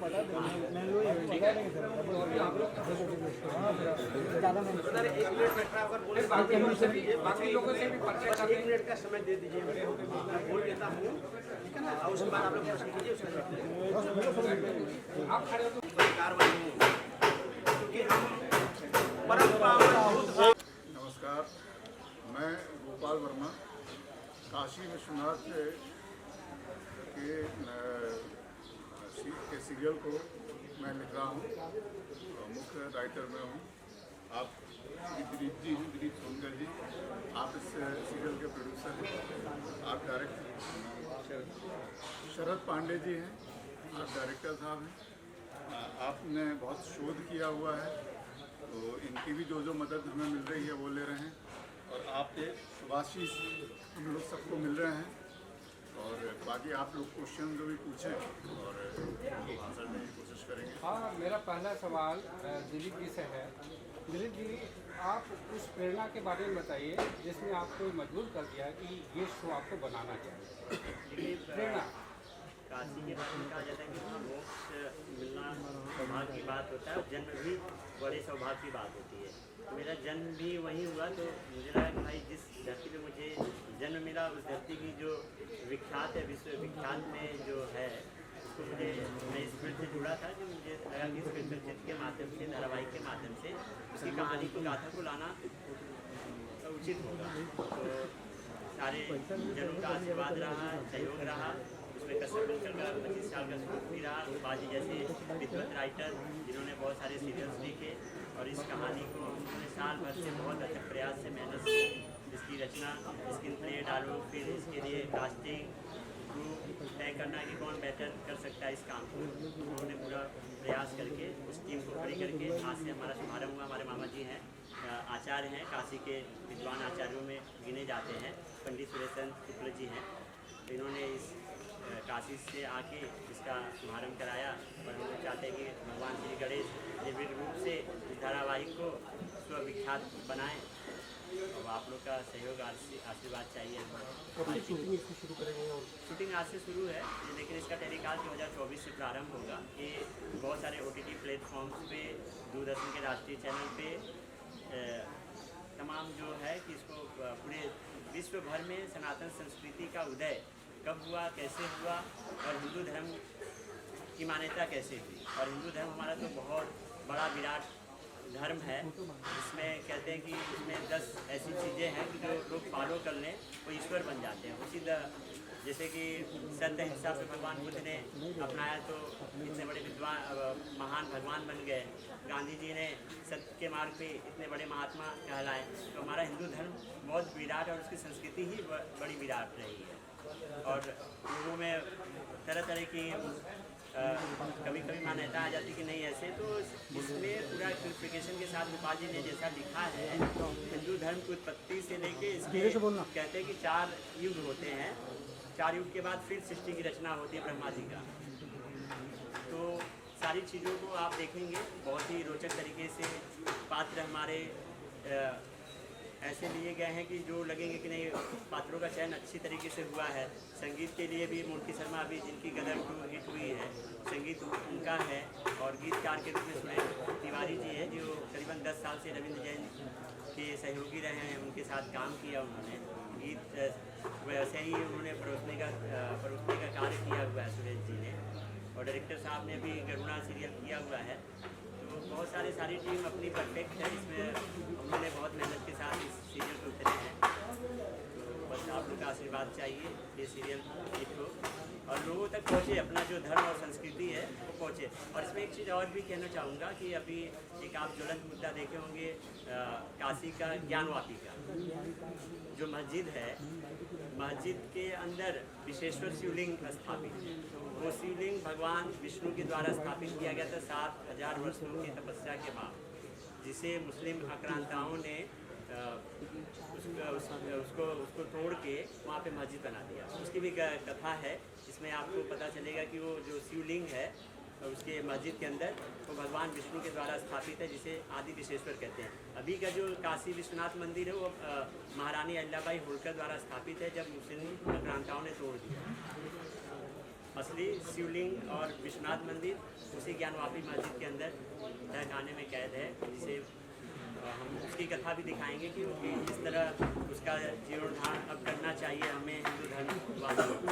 बता देंगे, ठीक है। और आप लोग बाकी लोगों से भी परिचय कर 1 मिनट का समय दे दीजिए, मैं बोल देता हूँ, ठीक है ना। और उसके बाद आप लोग प्रश्न कीजिए, उसका आप खड़े हो कार्रवाई क्योंकि हम परम पावन। नमस्कार, मैं गोपाल वर्मा काशी विश्वनाथ के सीरियल को मैं लिख रहा हूँ, मुख्य राइटर में हूँ। आप दिलीप जी हैं, दिलीप सोनकर जी, आप इस सीरियल के प्रोड्यूसर हैं। आप डायरेक्टर शरद पांडे जी हैं, आप डायरेक्टर साहब हैं। आपने बहुत शोध किया हुआ है, तो इनकी भी जो मदद हमें मिल रही है वो ले रहे हैं। और आपके शुभाशीष हम लोग सबको मिल रहे हैं। और बाकी आप लोग क्वेश्चन जो भी पूछें और आंसर देने की कोशिश करेंगे। हाँ, मेरा पहला सवाल दिलीप जी से है। दिलीप जी, आप उस प्रेरणा के बारे में बताइए जिसने आपको मजबूर कर दिया कि ये शो आपको बनाना चाहिए। प्रेरणा काशी के बारे में कहा जाता है कि मोक्ष मिलना सौभाग्य की बात होता है, जन्म भी बड़े सौभाग्य की बात होती है। तो मेरा जन्म भी वहीं हुआ, तो मुझे लगा कि भाई जिस धरती पे मुझे जन्म मिला उस धरती की जो विख्यात है, विश्व विख्यात में जो है, उसको मुझे मैं इस फील्ड से जुड़ा था, जो मुझे लगा कि इस चित्र के माध्यम से, धारावाहिक के माध्यम से उसकी कहानी को, गाथा को लाना उचित होगा। तो सारे जनों का आशीर्वाद रहा, सहयोग रहा, उसमें कसर मिलकर का 25 साल का शूट भी रहा। बाजी जैसे विद्वत राइटर जिन्होंने बहुत सारे सीरियल्स लिखे और इस कहानी को उन्होंने साल भर से बहुत अच्छे प्रयास से मेहनत से इसकी रचना, स्क्रीन प्ले डालो, फिर इसके लिए कास्टिंग तय करना कि कौन बेहतर कर सकता है इस काम को। उन्होंने पूरा प्रयास करके उस टीम को खड़ी करके आज से हमारा शुभारंभ हुआ। हमारे मामा जी हैं, आचार्य हैं, काशी के विद्वान आचार्यों में गिने जाते हैं, पंडित सुरेशन शुक्ल जी हैं। तो इन्होंने इस काशी से आके इसका शुभारम्भ कराया और हम लोग चाहते हैं कि भगवान श्री गणेश निर्विघ्न रूप से इस धारावाहिक को विख्यात बनाएं और आप लोग का सहयोग आशीर्वाद चाहिए। शूटिंग इसकी शुरू करेंगे और शूटिंग आज से शुरू है, लेकिन इसका टेलीकास्ट 2024 से प्रारंभ होगा। ये बहुत सारे OTT प्लेटफॉर्म्स पे, दूरदर्शन के राष्ट्रीय चैनल पे तमाम जो है कि इसको पूरे विश्व भर में सनातन संस्कृति का उदय कब हुआ, कैसे हुआ और हिंदू धर्म की मान्यता कैसे हुई। और हिंदू धर्म हमारा तो बहुत बड़ा विराट धर्म है, जिसमें कहते हैं कि इसमें 10 ऐसी चीज़ें हैं कि जो लोग फॉलो कर लें वो ईश्वर बन जाते हैं। उसी जैसे कि सत्य हिंसा पे भगवान बुद्ध ने अपनाया तो इतने बड़े विद्वान महान भगवान बन गए। गांधी जी ने सत्य के मार्ग पे इतने बड़े महात्मा कहलाए। तो हमारा हिंदू धर्म बहुत विराट और उसकी संस्कृति ही बड़ी विराट रही है। और लोगों में तरह तरह की कभी कभी मान्यता आ जाती कि नहीं ऐसे, तो इसमें पूरा क्लिफिकेशन के साथ गोपाल जी ने जैसा लिखा है, हिंदू धर्म की उत्पत्ति से लेके इसके कहते हैं कि 4 युग होते हैं। 4 युग के बाद फिर सृष्टि की रचना होती है ब्रह्मा जी का। तो सारी चीज़ों को आप देखेंगे, बहुत ही रोचक तरीके से पात्र हमारे ऐसे लिए गए हैं कि जो लगेंगे कि नहीं पात्रों का चयन अच्छी तरीके से हुआ है। संगीत के लिए भी मोंटी शर्मा अभी जिनकी गदर 2 हिट हुई है, संगीत उनका है। और गीतकार के रूप में सुरेश तिवारी जी है जो करीबन 10 साल से रविंद्र जैन के सहयोगी रहे हैं, उनके साथ काम किया उन्होंने। गीत वैसे ही उन्होंने परोसने का कार्य किया हुआ है सुरेश जी ने। और डायरेक्टर साहब ने भी गरुणा सीरियल किया हुआ है। तो बहुत सारी टीम अपनी परफेक्ट है। इसमें उन्होंने बहुत मेहनत के साथ इस सीरियल को उतरे हैं। तो बस आप लोग का आशीर्वाद चाहिए ये सीरियल हिट हो और लोगों तक पहुँचे, अपना जो धर्म और संस्कृति है वो पहुँचे। और इसमें एक चीज़ और भी कहना चाहूँगा कि अभी एक आप ज्वलंत मुद्दा देखे होंगे काशी का ज्ञानवापी का जो मस्जिद है, मस्जिद के अंदर विशेश्वर शिवलिंग स्थापित है। वो शिवलिंग भगवान विष्णु के द्वारा स्थापित किया गया था 7000 वर्षों की तपस्या के बाद, जिसे मुस्लिम आक्रांताओं ने उसको तोड़ के वहाँ पे मस्जिद बना दिया। उसकी भी कथा है, इसमें आपको पता चलेगा कि वो जो शिवलिंग है उसके मस्जिद के अंदर वो भगवान विष्णु के द्वारा स्थापित है, जिसे आदि विशेश्वर कहते हैं। अभी का जो काशी विश्वनाथ मंदिर है वो महारानी अहिल्याबाई होलकर द्वारा स्थापित है, जब मुस्लिम आक्रांताओं ने तोड़ दिया। असली शिवलिंग और विश्वनाथ मंदिर उसी ज्ञानवापी मस्जिद के अंदर तहखाने में कैद है, जिसे हम उसकी कथा भी दिखाएंगे कि किस तरह उसका जीर्णोद्धार अब करना चाहिए हमें हिंदू धर्म वासियों को।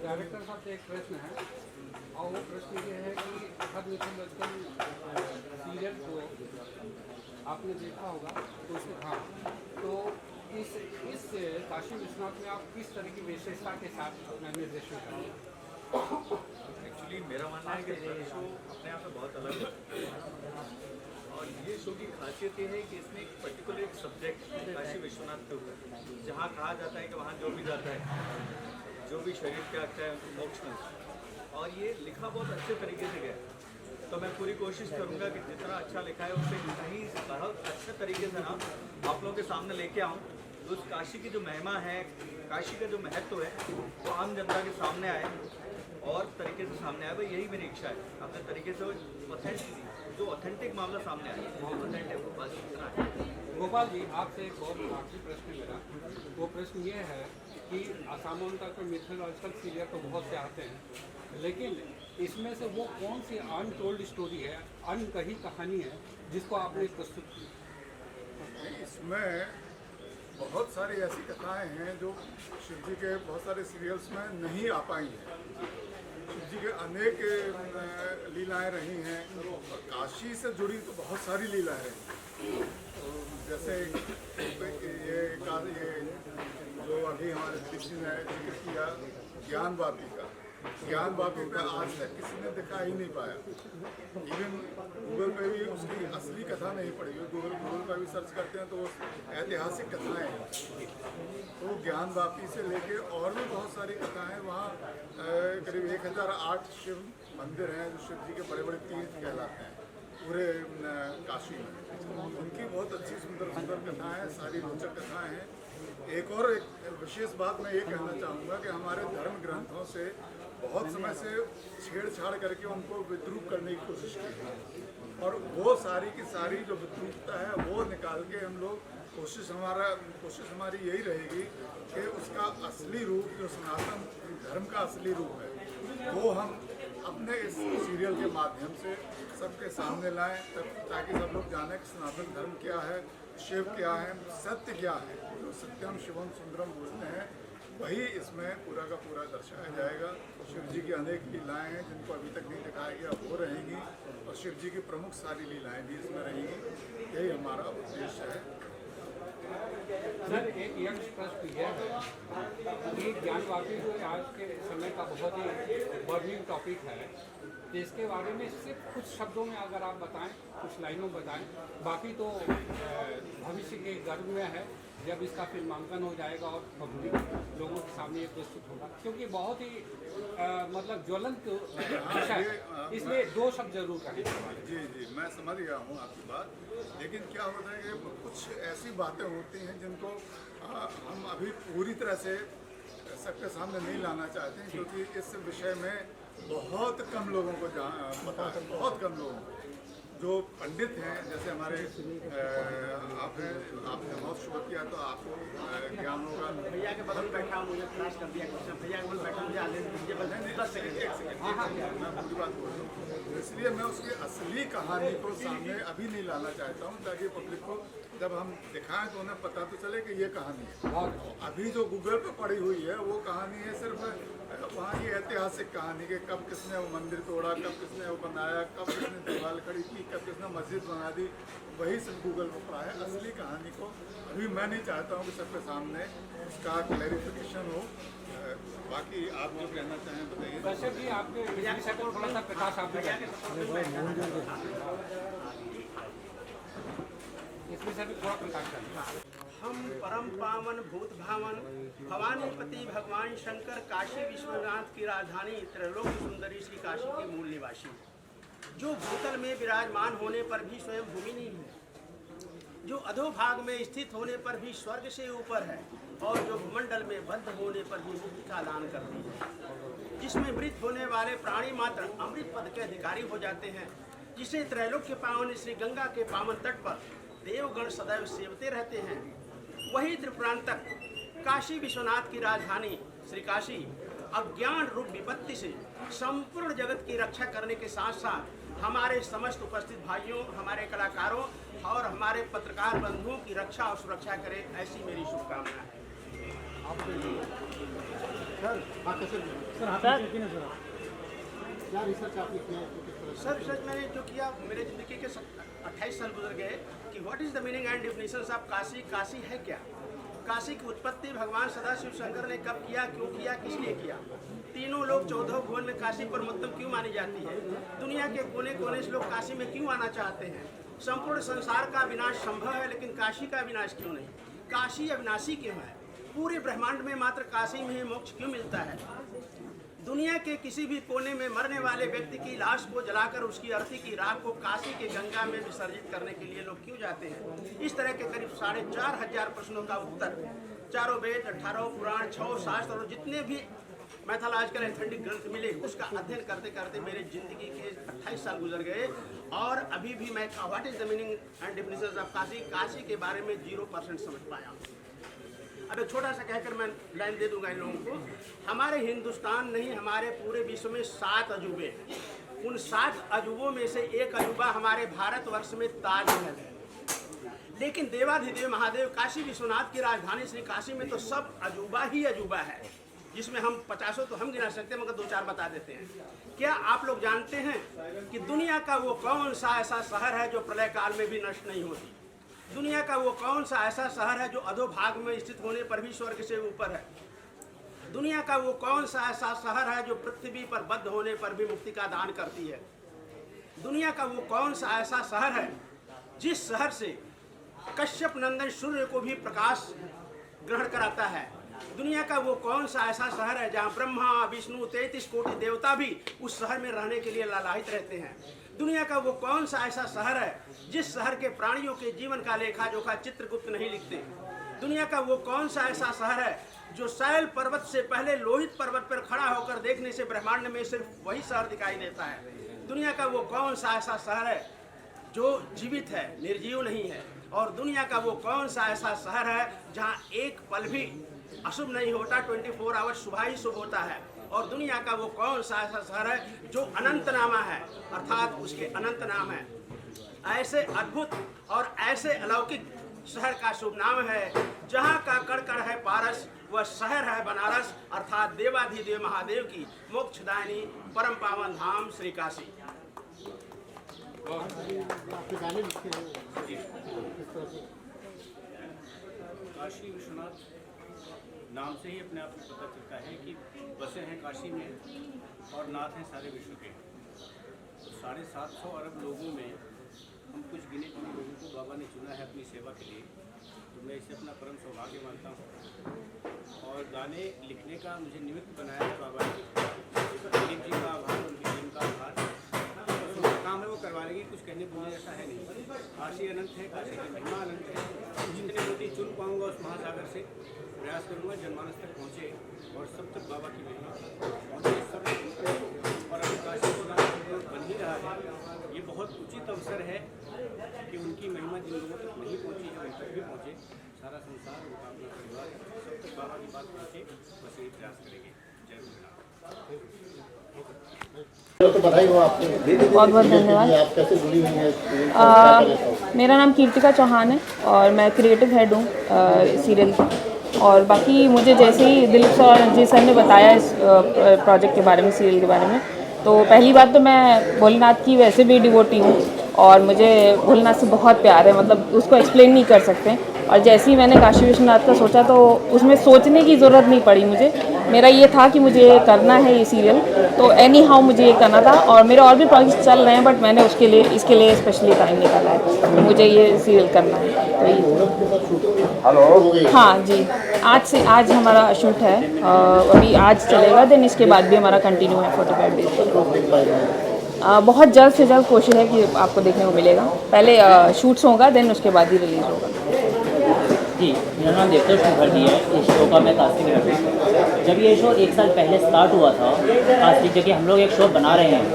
डायरेक्टर साहब से एक प्रश्न है और वो प्रश्न ये है कि हर मिथोलॉजिकल सीरियल को आपने देखा होगा तो उसमें हाँ, तो इस काशी विश्वनाथ में आप किस तरह की विशेषता के साथ अपना निर्देशन करेंगे? एक्चुअली मेरा मानना है कि शो अपने आप में बहुत अलग है और ये शो की खासियत ये है कि इसमें एक पर्टिकुलर एक सब्जेक्ट काशी विश्वनाथ के ऊपर जहाँ कहा जाता है कि वहाँ जो भी जाता है, जो भी शरीर त्याग करता है उनको मोक्ष मिलता है। और ये लिखा बहुत अच्छे तरीके से गया है, तो मैं पूरी कोशिश करूँगा कि जितना अच्छा लिखा है उससे कहीं बहुत अच्छे तरीके से ना आप लोगों के सामने लेके आऊँ। तो उस काशी की जो महिमा है, काशी का जो महत्व है वो आम जनता के सामने आए और तरीके से सामने आए। भाई यही मेरी इच्छा है, अपने तरीके से जो ऑथेंटिक मामला सामने आए ऑथेंटिक बस इतना है। गोपाल जी आपसे एक और आखिरी प्रश्न मेरा, वो प्रश्न ये है कि आसामों का तो मिथोलॉजिकल सीरियल तो बहुत से आते हैं, लेकिन इसमें से वो कौन सी अनटोल्ड स्टोरी है, अनकही कहानी है जिसको आपने प्रस्तुत की? इसमें बहुत सारी ऐसी कथाएं हैं जो शिव जी के बहुत सारे सीरियल्स में नहीं आ पाई हैं। शिव जी के अनेक लीलाएं रही हैं और काशी से जुड़ी तो बहुत सारी लीलाएं रही। तो जैसे ये जो अभी हमारे दिलीप जी ने जिक्र किया ज्ञानवापी का, ज्ञानवापी पे आज तक किसी ने दिखा ही नहीं पाया। इवन गूगल पे भी उसकी असली कथा नहीं पड़ी। गूगल पर भी सर्च करते हैं तो ऐतिहासिक कथाएं हैं। तो ज्ञानवापी से लेके और भी बहुत सारी कथाएं वहाँ करीब 1008 शिव मंदिर हैं जो शिव जी के बड़े बड़े तीर्थ कहलाते हैं पूरे काशी में। उनकी बहुत अच्छी सुंदर सुंदर कथाएं हैं, सारी रोचक कथाएं हैं। एक विशेष बात मैं ये कहना चाहूँगा कि हमारे धर्म ग्रंथों से बहुत समय से छेड़छाड़ करके उनको विद्रूप करने की कोशिश की है, और वो सारी की सारी जो विद्रूपता है वो निकाल के हम लोग कोशिश हमारी यही रहेगी कि उसका असली रूप, जो सनातन धर्म का असली रूप है, वो हम अपने इस सीरियल के माध्यम से सबके सामने लाएं, ताकि सब लोग जाने कि सनातन धर्म क्या है, शिव क्या है, सत्य क्या है। जो सत्यम शिवम सुंदरम बोलते हैं वही इसमें पूरा का पूरा दर्शाया जाएगा। शिव जी की अनेक लीलाएं हैं जिनको अभी तक नहीं दिखाया गया, वो रहेंगी, और शिव जी की प्रमुख सारी लीलाएं भी इसमें रहेंगी। यही हमारा उद्देश्य है। सर, एक यंग प्रश्न यह है कि ज्ञानवापी जो आज के समय का बहुत ही बर्निंग टॉपिक है, तो इसके बारे में सिर्फ कुछ शब्दों में अगर आप बताएं, कुछ लाइनों बताएं, बाकी तो भविष्य के गर्भ में है जब इसका फिल्मांकन हो जाएगा और पब्लिक लोगों के सामने ये प्रस्तुत होगा, क्योंकि बहुत ही मतलब ज्वलंत विषय है, इसलिए दो शब्द जरूर करें। जी जी, मैं समझ गया हूँ आपकी बात, लेकिन क्या होता है कि कुछ ऐसी बातें होती हैं जिनको हम अभी पूरी तरह से सबके सामने नहीं लाना चाहते हैं, क्योंकि इस विषय में बहुत कम लोगों को पता है, बहुत कम लोगों को। जो पंडित हैं, जैसे हमारे आपने बहुत शुरू किया तो आपको ज्ञान होगा। भैया के बगल बैठा हूँ, मुझे फ्लैश कर दिया क्वेश्चन, भैया के बगल बैठा मुझे आने दीजिए, बस 10 सेकंड। मैं पूरी बात बोल रहा हूँ, इसलिए मैं उसकी असली कहानी को सामने अभी नहीं लाना चाहता हूँ, ताकि पब्लिक को जब हम दिखाएं तो उन्हें पता तो चले कि ये कहानी है। अभी जो गूगल पे पड़ी हुई है वो कहानी है सिर्फ वहाँ की ऐतिहासिक कहानी के, कब किसने वो मंदिर तोड़ा, कब किसने वो बनाया, कब किसने दीवार खड़ी की, कब किसने मस्जिद बना दी, वही सब गूगल पर पड़ा है। असली कहानी को अभी मैं नहीं चाहता हूँ कि सबके सामने उसका क्लैरिफिकेशन हो। बाकी आप जो कहना चाहें बताइए। कश्यप जी, आपके विषय पर थोड़ा सा प्रकाश आप इस विषय पर थोड़ा प्रकाश करें। हम परम पावन भूत भावन भवानीपति भगवान शंकर काशी विश्वनाथ की राजधानी त्रैलोक सुंदरी श्री काशी के मूल निवासी, जो भूतल में विराजमान होने पर भी स्वयं भूमि नहीं है, जो अधोभाग में स्थित होने पर भी स्वर्ग से ऊपर है, और जो मंडल में बद्ध होने पर भी मुक्ति का दान करती है, जिसमें मृत होने वाले प्राणी मात्र अमृत पद के अधिकारी हो जाते हैं, जिसे त्रैलोक के पावन श्री गंगा के पावन तट पर देवगण सदैव सेवते रहते हैं, वही त्रिपुरांतक काशी विश्वनाथ की राजधानी श्री काशी अज्ञान रूप विपत्ति से संपूर्ण जगत की रक्षा करने के साथ साथ हमारे समस्त उपस्थित भाइयों, हमारे कलाकारों और हमारे पत्रकार बंधुओं की रक्षा और सुरक्षा करे, ऐसी मेरी शुभकामना है। सर, रिसर्च मैंने जो किया, मेरे जिंदगी के 28 साल गुजर गए कि what is the meaning and definitions of Kashi. Kashi है क्या? काशी की उत्पत्ति भगवान सदाशिव शंकर ने कब किया, क्यों किया, किस लिए किया? तीनों लोग 14 भुवन में काशी परमोत्तम क्यों मानी जाती है? दुनिया के कोने कोने से लोग काशी में क्यों आना चाहते हैं? संपूर्ण संसार का विनाश संभव है, लेकिन काशी का विनाश क्यों नहीं? काशी अविनाशी क्यों है? पूरे ब्रह्मांड में मात्र काशी में ही मोक्ष क्यों मिलता है? दुनिया के किसी भी कोने में मरने वाले व्यक्ति की लाश को जलाकर उसकी अर्थी की राख को काशी के गंगा में विसर्जित करने के लिए लोग क्यों जाते हैं? इस तरह के करीब 4,500 प्रश्नों का उत्तर चारों वेद, 18 पुराण, 6 शास्त्र और जितने भी मैथोलॉजिकल एथेंटिक ग्रंथ मिले, उसका अध्ययन करते करते मेरे जिंदगी के 28 साल गुजर गए, और अभी भी मैं what is the meaning and definitions of Kashi, Kashi के बारे में 0% समझ पाया। अब एक छोटा सा कहकर मैं लाइन दे दूंगा इन लोगों को। हमारे हिंदुस्तान नहीं, हमारे पूरे विश्व में 7 अजूबे हैं। उन 7 अजूबों में से एक अजूबा हमारे भारतवर्ष में ताजमहल है, लेकिन देवाधिदेव महादेव काशी विश्वनाथ की राजधानी श्री काशी में तो सब अजूबा ही अजूबा है, जिसमें हम 50 तो हम गिना सकते हैं, मगर 2-4 बता देते हैं। क्या आप लोग जानते हैं कि दुनिया का वो कौन सा ऐसा शहर है जो प्रलय काल में भी नष्ट नहीं होती? दुनिया का वो कौन सा ऐसा शहर है जो अधोभाग में स्थित होने पर भी स्वर्ग से ऊपर है? दुनिया का वो कौन सा ऐसा शहर है जो पृथ्वी पर बद्ध होने पर भी मुक्ति का दान करती है? दुनिया का वो कौन सा ऐसा शहर है जिस शहर से कश्यप नंदन सूर्य को भी प्रकाश ग्रहण कराता है? दुनिया का वो कौन सा ऐसा शहर है जहाँ ब्रह्मा विष्णु 33 कोटि देवता भी उस शहर में रहने के लिए लालायित रहते हैं? दुनिया का वो कौन सा ऐसा शहर है जिस शहर के प्राणियों के जीवन का लेखा जोखा चित्रगुप्त नहीं लिखते? दुनिया का वो कौन सा ऐसा शहर है जो शैल पर्वत से पहले लोहित पर्वत पर खड़ा होकर देखने से ब्रह्मांड में सिर्फ वही शहर दिखाई देता है। दुनिया का वो कौन सा ऐसा शहर है जो जीवित है, निर्जीव नहीं है। और दुनिया का वो कौन सा ऐसा शहर है जहाँ एक पल भी अशुभ नहीं होता, 24 आवर्स सुबह ही शुभ होता है। और दुनिया का वो कौन सा ऐसा शहर है जो अनंतनामा है, अर्थात उसके अनंत नाम है। ऐसे अद्भुत और ऐसे अलौकिक शहर का शुभ नाम है जहाँ का कण कण है पारस, वह शहर है बनारस, अर्थात देवाधिदेव महादेव की मोक्षदायिनी परम पावन धाम श्री काशी। काशी विश्वनाथ नाम से ही अपने आप को पता चलता है कि बसे हैं काशी में और नाथ हैं सारे विश्व के। 750 अरब लोगों में हम कुछ गिने चुने लोगों को बाबा ने चुना है अपनी सेवा के लिए, तो मैं इसे अपना परम सौभाग्य मानता हूँ। और गाने लिखने का मुझे निमित्त बनाया है बाबा ने। दिलीप जी का आभार, उनकी टीम का आभार। जो काम है वो करवाने की, कुछ कहने बोलने जैसा है नहीं। काशी अनंत है, काशी की महिमा अनंत है। जितने मोती चुन पाऊँगा उस महासागर से प्रयास करूँगा जनमानस तक पहुँचे और सब तक बाबा की महिमा पहुँचे सब। और अभी काशी को बन ही रहा है। ये बहुत उचित अवसर है कि उनकी महिमा जिन लोगों तक नहीं पहुँची है उन तक भी पहुँचे। सारा संसार, उनका अपना परिवार सब तक बाबा की बात पहुँचे, बस यही प्रयास करेंगे। जय तो बधाई हो आपको, बहुत बहुत धन्यवाद। आप कैसे जुड़ी हुई हैं? मेरा नाम कीर्तिका चौहान है और मैं क्रिएटिव हेड हूँ सीरियल की। और बाकी मुझे जैसे ही दिलीप सर और रंजीत सर ने बताया इस प्रोजेक्ट के बारे में, सीरियल के बारे में, तो पहली बात तो मैं भोलेनाथ की वैसे भी डिवोटी हूँ और मुझे भोलेनाथ से बहुत प्यार है, मतलब उसको एक्सप्लेन नहीं कर सकते। और जैसे ही मैंने काशी विश्वनाथ का सोचा तो उसमें सोचने की ज़रूरत नहीं पड़ी मुझे। मेरा ये था कि मुझे ये करना है ये सीरियल, तो एनी हाउ मुझे ये करना था। और मेरे और भी प्रोजेक्ट्स चल रहे हैं बट मैंने इसके लिए स्पेशली टाइम निकाला है, तो मुझे ये सीरियल करना है। तो हाँ जी, आज हमारा शूट है, अभी आज चलेगा, देन इसके बाद भी हमारा कंटिन्यू है 45 डेज। बहुत जल्द से जल्द कोशिश है कि आपको देखने को मिलेगा। पहले शूट्स होगा, देन उसके बाद ही रिलीज़ होगा। जी, मेरा नाम देवतो मुखर्जी है। इस शो का मैं कास्टिंग करता हूँ। जब ये शो 1 साल पहले स्टार्ट हुआ था, कास्टिंग जबकि हम लोग एक शो बना रहे हैं,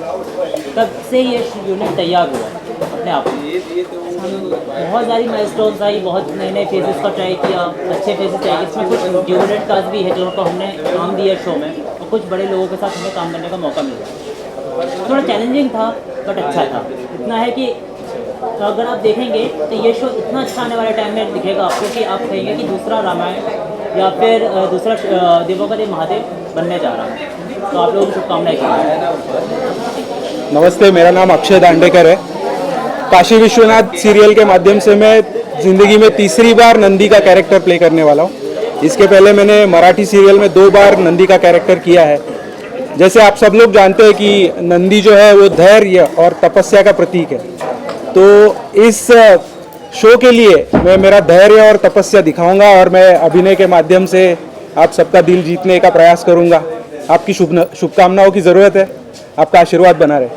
तब से ये यूनिट तैयार हुआ अपने आप में। बहुत सारी माइलस्टोन्स आई, बहुत नए नए फेसेस का ट्राई किया, अच्छे फेसेस ट्राई किए। इसमें कुछ यूनिट कास्ट भी है जिनको हमने काम दिया शो में, और कुछ बड़े लोगों के साथ हमें काम करने का मौका मिला। थोड़ा चैलेंजिंग था बट अच्छा था। इतना है कि तो अगर आप देखेंगे तो ये शो इतना अच्छा आने वाले टाइम में दिखेगा आपको कि आप कहेंगे कि दूसरा रामायण या फिर दूसरा देवों का देव महादेव बनने जा रहा है। तो आप लोगों को शुभकामनाएं करें। नमस्ते, मेरा नाम अक्षय दांडेकर है। काशी विश्वनाथ सीरियल के माध्यम से मैं ज़िंदगी में तीसरी बार नंदी का कैरेक्टर प्ले करने वाला हूँ। इसके पहले मैंने मराठी सीरियल में 2 बार नंदी का कैरेक्टर किया है। जैसे आप सब लोग जानते हैं कि नंदी जो है वो धैर्य और तपस्या का प्रतीक है, तो इस शो के लिए मैं मेरा धैर्य और तपस्या दिखाऊंगा और मैं अभिनय के माध्यम से आप सबका दिल जीतने का प्रयास करूंगा। आपकी शुभकामनाओं की ज़रूरत है, आपका आशीर्वाद बना रहे।